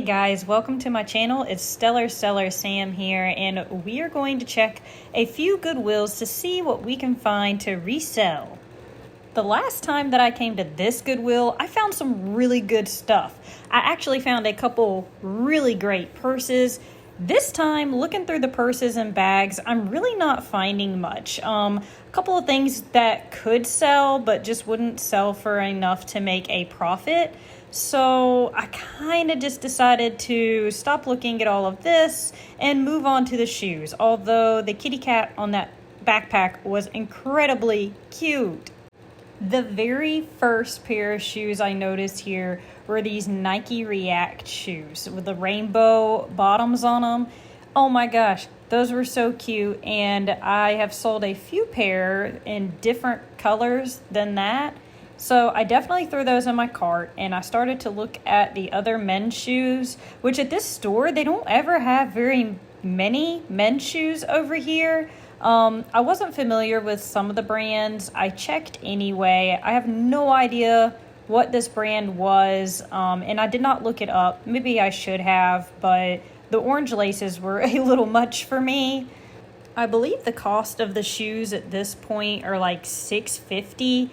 guys, welcome to my channel. It's Stellar Seller Sam here, and we are going to check a few Goodwills to see what we can find to resell. The last time that I came to this Goodwill, I found some really good stuff. I actually found a couple really great purses. This time, looking through the purses and bags, I'm really not finding much. A couple of things that could sell, but just wouldn't sell for enough to make a profit. So I kind of just decided to stop looking at all of this and move on to the shoes. Although the kitty cat on that backpack was incredibly cute. The very first pair of shoes I noticed here were these Nike React shoes with the rainbow bottoms on them. Oh my gosh, those were so cute, and I have sold a few pair in different colors than that. So I definitely threw those in my cart, and I started to look at the other men's shoes, which at this store, they don't ever have very many men's shoes over here. I wasn't familiar with some of the brands. I checked anyway. I have no idea what this brand was, and I did not look it up. Maybe I should have, but the orange laces were a little much for me. I believe the cost of the shoes at this point are like $6.50.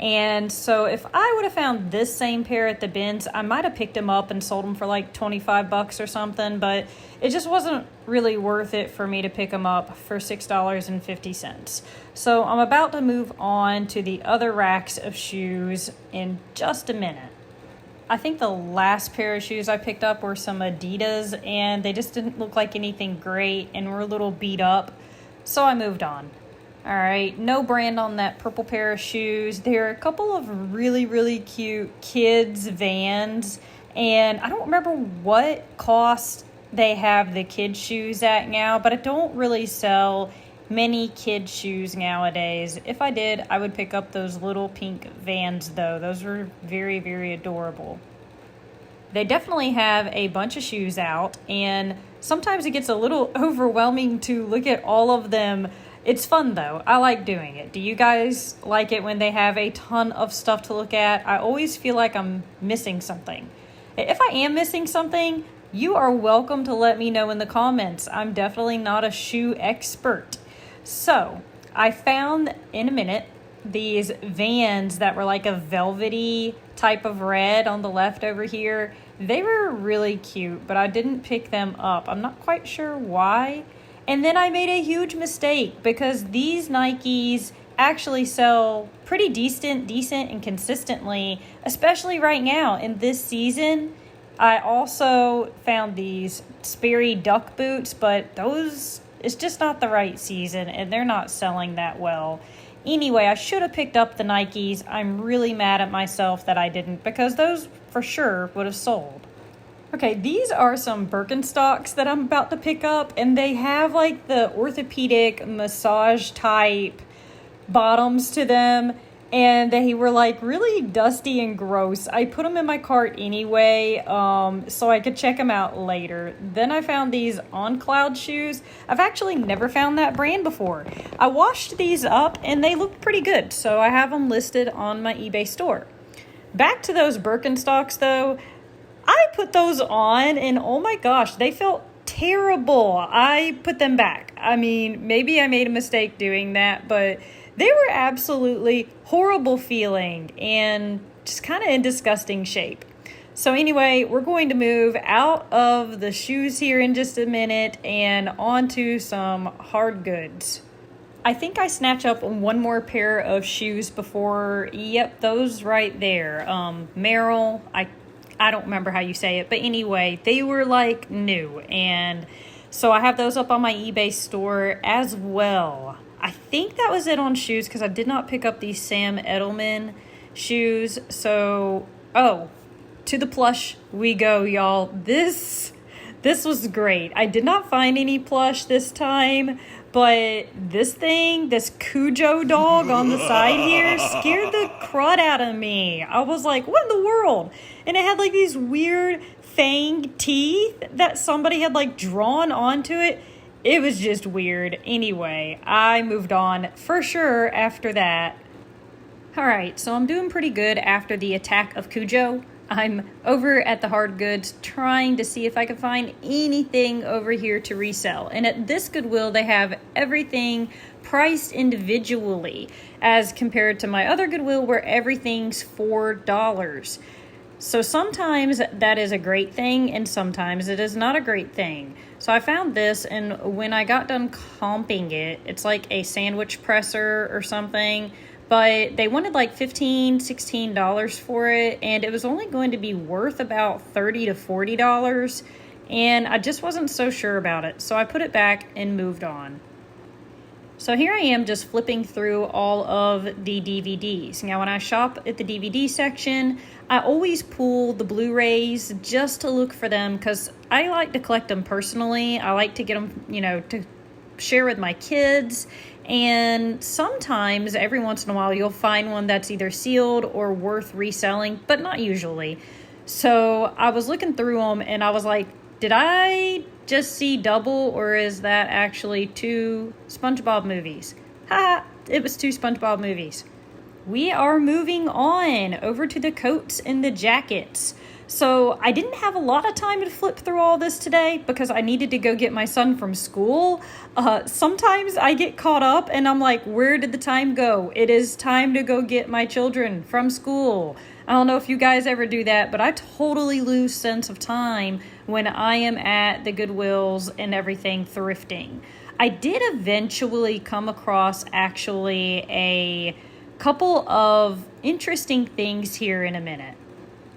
And so if I would have found this same pair at the bins, I might have picked them up and sold them for like 25 bucks or something, but it just wasn't really worth it for me to pick them up for $6.50. So I'm about to move on to the other racks of shoes in just a minute. I think the last pair of shoes I picked up were some Adidas, and they just didn't look like anything great and were a little beat up, so I moved on. All right, no brand on that purple pair of shoes. There are a couple of really cute kids Vans, and I don't remember what cost they have the kids shoes at now, but I don't really sell many kids shoes nowadays. If I did, I would pick up those little pink Vans though. Those were very adorable. They definitely have a bunch of shoes out, and sometimes it gets a little overwhelming to look at all of them. It's fun though. I like doing it. Do you guys like it when they have a ton of stuff to look at? I always feel like I'm missing something. If I am missing something, you are welcome to let me know in the comments. I'm definitely not a shoe expert. So I found in a minute these Vans that were like a velvety type of red on the left over here. They were really cute, but I didn't pick them up. I'm not quite sure why. And then I made a huge mistake because these Nikes actually sell pretty decent and consistently, especially right now in this season. I also found these Sperry duck boots, but those, it's just not the right season and they're not selling that well. Anyway, I should have picked up the Nikes. I'm really mad at myself that I didn't, because those for sure would have sold. Okay, these are some Birkenstocks that I'm about to pick up, and they have like the orthopedic massage type bottoms to them, and they were like really dusty and gross. I put them in my cart anyway, so I could check them out later. Then I found these On Cloud shoes. I've actually never found that brand before. I washed these up and they looked pretty good, so I have them listed on my eBay store. Back to those Birkenstocks though. I put those on and oh my gosh, they felt terrible. I put them back. I mean, maybe I made a mistake doing that, but they were absolutely horrible feeling and just kind of in disgusting shape. So anyway, we're going to move out of the shoes here in just a minute and onto some hard goods. I think I snatch up one more pair of shoes before, yep, those right there. Merrill, I don't remember how you say it, but anyway, they were like new, and so I have those up on my eBay store as well. I think that was it on shoes because I did not pick up these Sam Edelman shoes. So, to the plush we go, y'all. This was great. I did not find any plush this time, but this Cujo dog on the side here scared the crud out of me. I was like, what in the world? And it had like these weird fang teeth that somebody had like drawn onto it. It was just weird. Anyway, I moved on for sure after that. All right, so I'm doing pretty good after the attack of Cujo. I'm over at the hard goods trying to see if I can find anything over here to resell. And at this Goodwill, they have everything priced individually as compared to my other Goodwill where everything's $4. So sometimes that is a great thing and sometimes it is not a great thing. So I found this, and when I got done comping it, it's like a sandwich presser or something, but they wanted like $15, $16 for it, and it was only going to be worth about $30 to $40, and I just wasn't so sure about it. So I put it back and moved on. So here I am just flipping through all of the DVDs. Now, when I shop at the DVD section, I always pull the Blu-rays just to look for them because I like to collect them personally. I like to get them, to share with my kids. And sometimes, every once in a while, you'll find one that's either sealed or worth reselling, but not usually. So I was looking through them and I was like, did I just see double, or is that actually 2 SpongeBob movies? Ha! It was 2 SpongeBob movies. We are moving on over to the coats and the jackets. So I didn't have a lot of time to flip through all this today because I needed to go get my son from school. Sometimes I get caught up and I'm like, where did the time go? It is time to go get my children from school. I don't know if you guys ever do that, but I totally lose sense of time when I am at the Goodwills and everything thrifting. I did eventually come across actually a couple of interesting things here in a minute.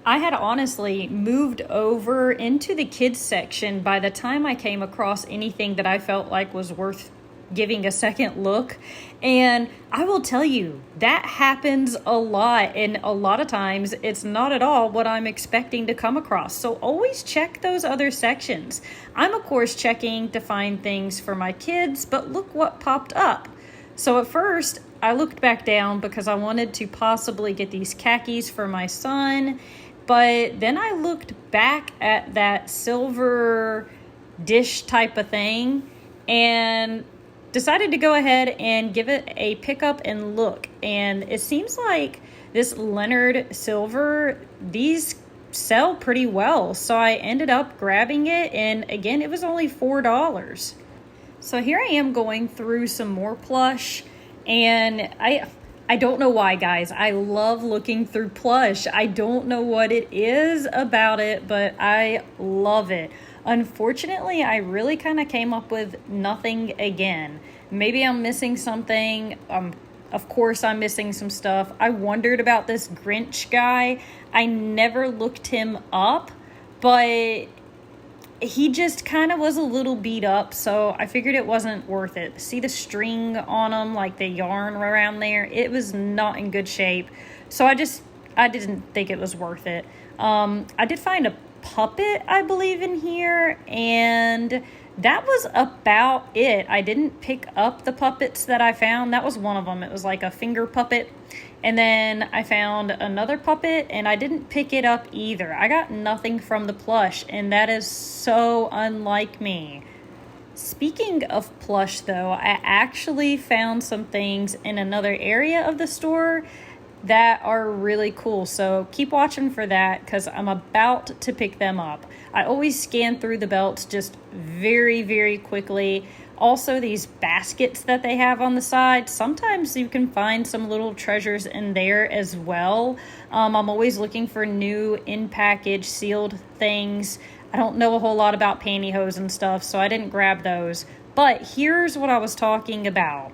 I had honestly moved over into the kids section by the time I came across anything that I felt like was worth giving a second look. And I will tell you, that happens a lot. And a lot of times it's not at all what I'm expecting to come across. So always check those other sections. I'm of course checking to find things for my kids, but look what popped up. So at first I looked back down because I wanted to possibly get these khakis for my son. But then I looked back at that silver dish type of thing and decided to go ahead and give it a pickup and look. And it seems like this Leonard silver, these sell pretty well. So I ended up grabbing it, and again, it was only $4. So here I am going through some more plush, and I don't know why, guys. I love looking through plush. I don't know what it is about it, but I love it. Unfortunately, I really kind of came up with nothing again. Maybe I'm missing something. Of course, I'm missing some stuff. I wondered about this Grinch guy. I never looked him up, but he just kind of was a little beat up, so I figured it wasn't worth it. See the string on him, like the yarn around there? It was not in good shape, so I didn't think it was worth it. I did find a puppet, I believe, in here, and that was about it. I didn't pick up the puppets that I found. That was one of them. It was like a finger puppet. And then I found another puppet, and I didn't pick it up either. I got nothing from the plush, and that is so unlike me. Speaking of plush, though, I actually found some things in another area of the store that are really cool. So keep watching for that because I'm about to pick them up. I always scan through the belts just very, very quickly. Also, these baskets that they have on the side, sometimes you can find some little treasures in there as well. I'm always looking for new in-package sealed things. I don't know a whole lot about pantyhose and stuff, so I didn't grab those. But here's what I was talking about.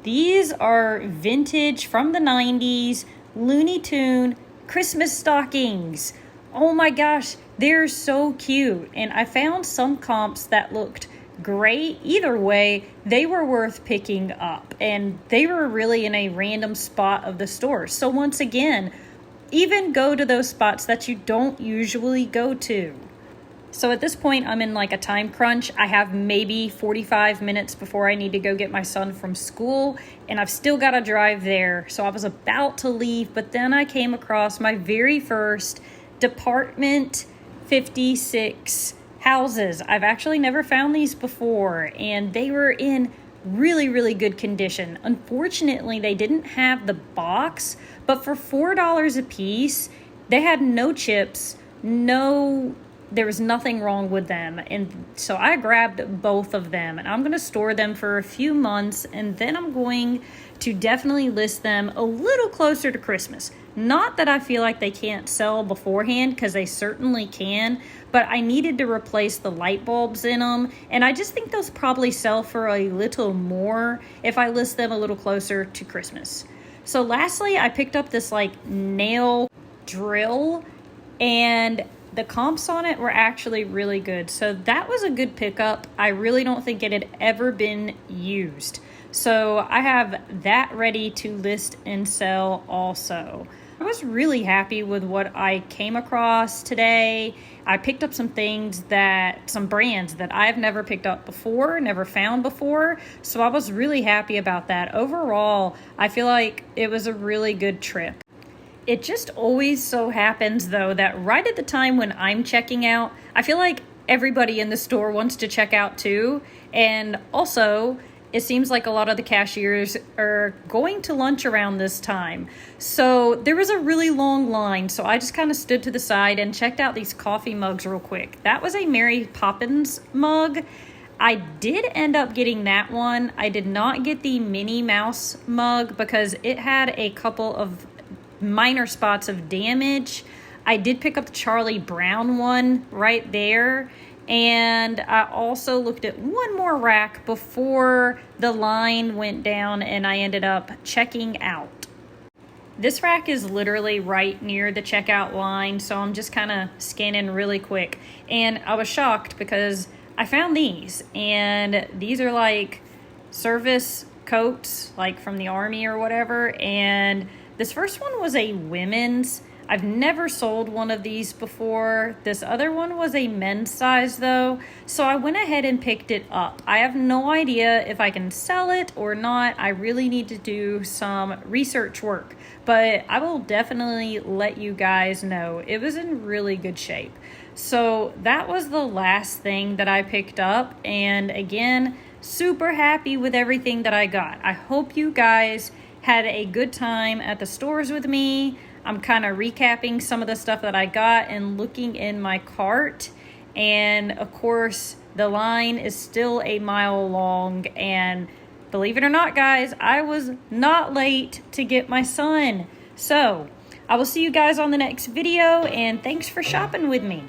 These are vintage from the 90s Looney Tune Christmas stockings. Oh my gosh, they're so cute. And I found some comps that looked great. Either way, they were worth picking up. And they were really in a random spot of the store. So once again, even go to those spots that you don't usually go to. So at this point, I'm in like a time crunch. I have maybe 45 minutes before I need to go get my son from school, and I've still got to drive there. So I was about to leave, but then I came across my very first Department 56 houses. I've actually never found these before, and they were in really, really good condition. Unfortunately, they didn't have the box, but for $4 a piece, They had no chips, there was nothing wrong with them. And so I grabbed both of them, and I'm going to store them for a few months, and then I'm going to definitely list them a little closer to Christmas. Not that I feel like they can't sell beforehand, because they certainly can, but I needed to replace the light bulbs in them, and I just think those probably sell for a little more if I list them a little closer to Christmas. So lastly, I picked up this like nail drill, and the comps on it were actually really good. So that was a good pickup. I really don't think it had ever been used. So I have that ready to list and sell also. I was really happy with what I came across today. I picked up some brands that I've never picked up before, never found before. So I was really happy about that. Overall, I feel like it was a really good trip. It just always so happens, though, that right at the time when I'm checking out, I feel like everybody in the store wants to check out too. And also, it seems like a lot of the cashiers are going to lunch around this time. So there was a really long line. So I just kind of stood to the side and checked out these coffee mugs real quick. That was a Mary Poppins mug. I did end up getting that one. I did not get the Minnie Mouse mug because it had a couple of minor spots of damage. I did pick up the Charlie Brown one right there, and I also looked at one more rack before the line went down and I ended up checking out. This rack is literally right near the checkout line, so I'm just kind of scanning really quick, and I was shocked because I found these, and these are like service coats, like from the army or whatever, and this first one was a women's. I've never sold one of these before. This other one was a men's size though, so I went ahead and picked it up. I have no idea if I can sell it or not. I really need to do some research work, but I will definitely let you guys know. It was in really good shape. So that was the last thing that I picked up, and again, super happy with everything that I got. I hope you guys had a good time at the stores with me. I'm kind of recapping some of the stuff that I got and looking in my cart. And of course, the line is still a mile long. And believe it or not, guys, I was not late to get my son. So I will see you guys on the next video, and thanks for shopping with me.